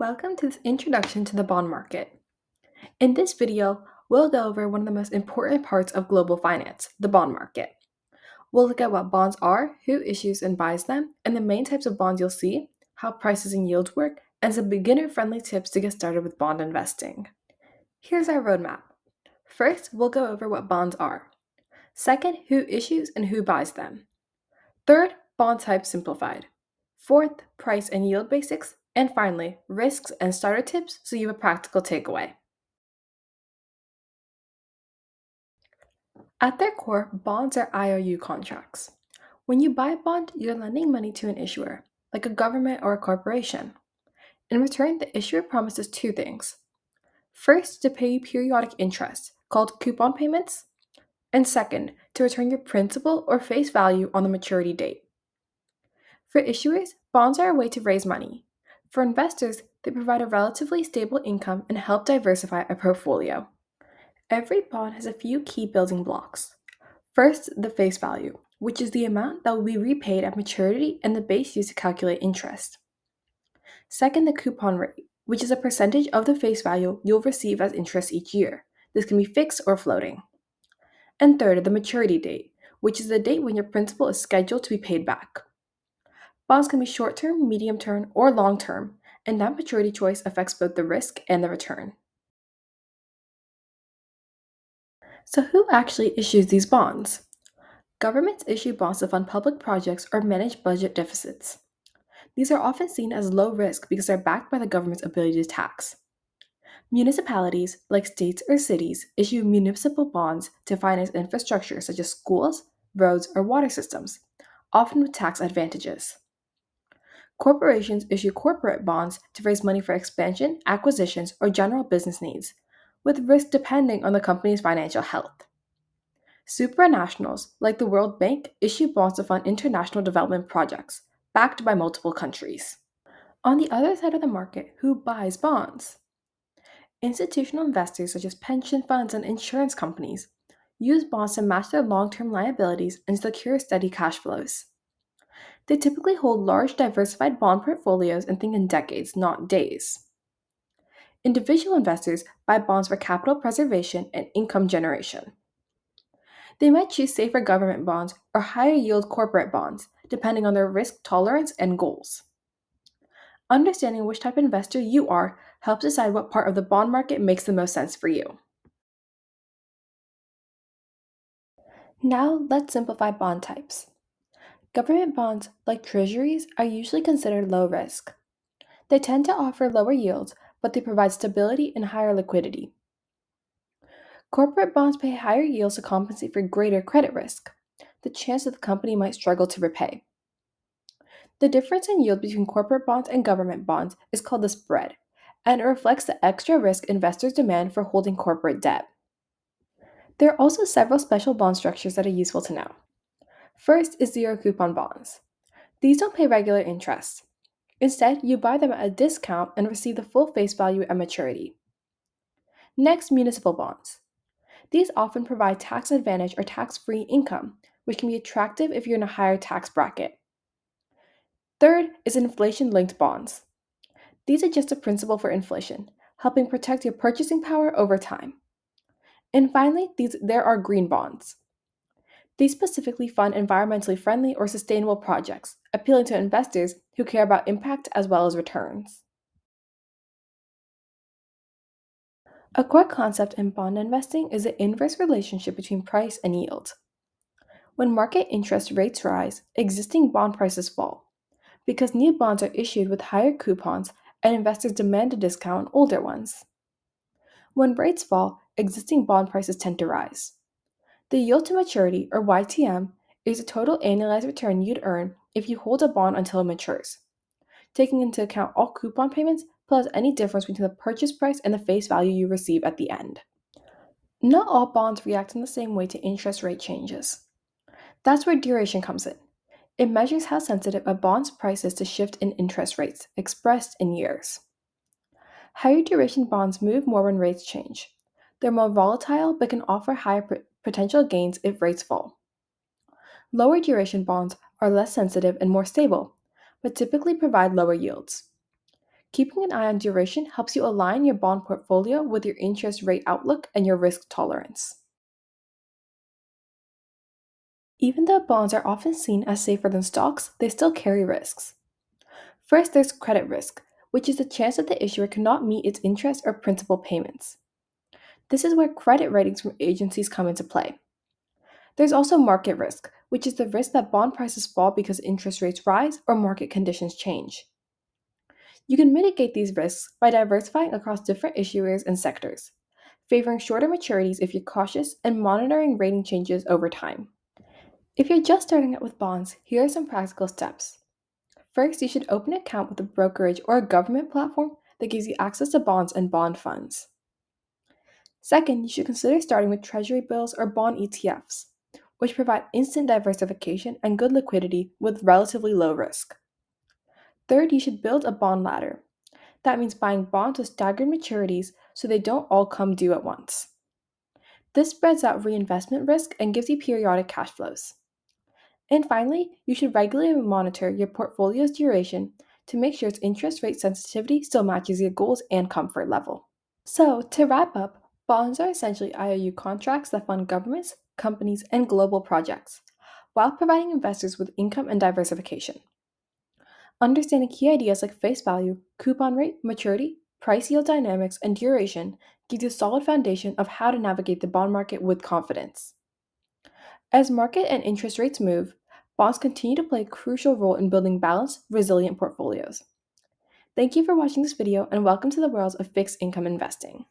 Welcome to this introduction to the bond market. In this video, we'll go over one of the most important parts of global finance, the bond market. We'll look at what bonds are, who issues and buys them, and the main types of bonds you'll see, how prices and yields work, and some beginner-friendly tips to get started with bond investing. Here's our roadmap. First, we'll go over what bonds are. Second, who issues and who buys them. Third, bond type simplified. Fourth, price and yield basics. And finally, risks and starter tips so you have a practical takeaway. At their core, bonds are IOU contracts. When you buy a bond, you're lending money to an issuer, like a government or a corporation. In return, the issuer promises two things. First, to pay you periodic interest, called coupon payments, and second, to return your principal or face value on the maturity date. For issuers, bonds are a way to raise money. For investors, they provide a relatively stable income and help diversify a portfolio. Every bond has a few key building blocks. First, the face value, which is the amount that will be repaid at maturity and the base used to calculate interest. Second, the coupon rate, which is a percentage of the face value you'll receive as interest each year. This can be fixed or floating. And third, the maturity date, which is the date when your principal is scheduled to be paid back. Bonds can be short-term, medium-term, or long-term, and that maturity choice affects both the risk and the return. So who actually issues these bonds? Governments issue bonds to fund public projects or manage budget deficits. These are often seen as low risk because they're backed by the government's ability to tax. Municipalities, like states or cities, issue municipal bonds to finance infrastructure such as schools, roads, or water systems, often with tax advantages. Corporations issue corporate bonds to raise money for expansion, acquisitions, or general business needs, with risk depending on the company's financial health. Supranationals, like the World Bank, issue bonds to fund international development projects, backed by multiple countries. On the other side of the market, who buys bonds? Institutional investors such as pension funds and insurance companies use bonds to match their long-term liabilities and secure steady cash flows. They typically hold large diversified bond portfolios and think in decades, not days. Individual investors buy bonds for capital preservation and income generation. They might choose safer government bonds or higher yield corporate bonds, depending on their risk tolerance and goals. Understanding which type of investor you are helps decide what part of the bond market makes the most sense for you. Now, let's simplify bond types. Government bonds, like treasuries, are usually considered low risk. They tend to offer lower yields, but they provide stability and higher liquidity. Corporate bonds pay higher yields to compensate for greater credit risk, the chance that the company might struggle to repay. The difference in yield between corporate bonds and government bonds is called the spread, and it reflects the extra risk investors demand for holding corporate debt. There are also several special bond structures that are useful to know. First is zero coupon bonds. These don't pay regular interest. Instead, you buy them at a discount and receive the full face value at maturity. Next, municipal bonds. These often provide tax advantage or tax-free income, which can be attractive if you're in a higher tax bracket. Third is inflation-linked bonds. These adjust the principal for inflation, helping protect your purchasing power over time. And finally, there are green bonds. These specifically fund environmentally friendly or sustainable projects, appealing to investors who care about impact as well as returns. A core concept in bond investing is the inverse relationship between price and yield. When market interest rates rise, existing bond prices fall, because new bonds are issued with higher coupons and investors demand a discount on older ones. When rates fall, existing bond prices tend to rise. The yield to maturity, or YTM, is the total annualized return you'd earn if you hold a bond until it matures, taking into account all coupon payments plus any difference between the purchase price and the face value you receive at the end. Not all bonds react in the same way to interest rate changes. That's where duration comes in. It measures how sensitive a bond's price is to shift in interest rates, expressed in years. Higher duration bonds move more when rates change. They're more volatile but can offer higher potential gains if rates fall. Lower duration bonds are less sensitive and more stable, but typically provide lower yields. Keeping an eye on duration helps you align your bond portfolio with your interest rate outlook and your risk tolerance. Even though bonds are often seen as safer than stocks, they still carry risks. First, there's credit risk, which is the chance that the issuer cannot meet its interest or principal payments. This is where credit ratings from agencies come into play. There's also market risk, which is the risk that bond prices fall because interest rates rise or market conditions change. You can mitigate these risks by diversifying across different issuers and sectors, favoring shorter maturities if you're cautious, and monitoring rating changes over time. If you're just starting out with bonds, here are some practical steps. First, you should open an account with a brokerage or a government platform that gives you access to bonds and bond funds. Second, you should consider starting with treasury bills or bond ETFs, which provide instant diversification and good liquidity with relatively low risk. Third, you should build a bond ladder. That means buying bonds with staggered maturities so they don't all come due at once. This spreads out reinvestment risk and gives you periodic cash flows. And finally, you should regularly monitor your portfolio's duration to make sure its interest rate sensitivity still matches your goals and comfort level. So, to wrap up, bonds are essentially IOU contracts that fund governments, companies, and global projects, while providing investors with income and diversification. Understanding key ideas like face value, coupon rate, maturity, price yield dynamics, and duration gives you a solid foundation of how to navigate the bond market with confidence. As market and interest rates move, bonds continue to play a crucial role in building balanced, resilient portfolios. Thank you for watching this video and welcome to the world of fixed income investing.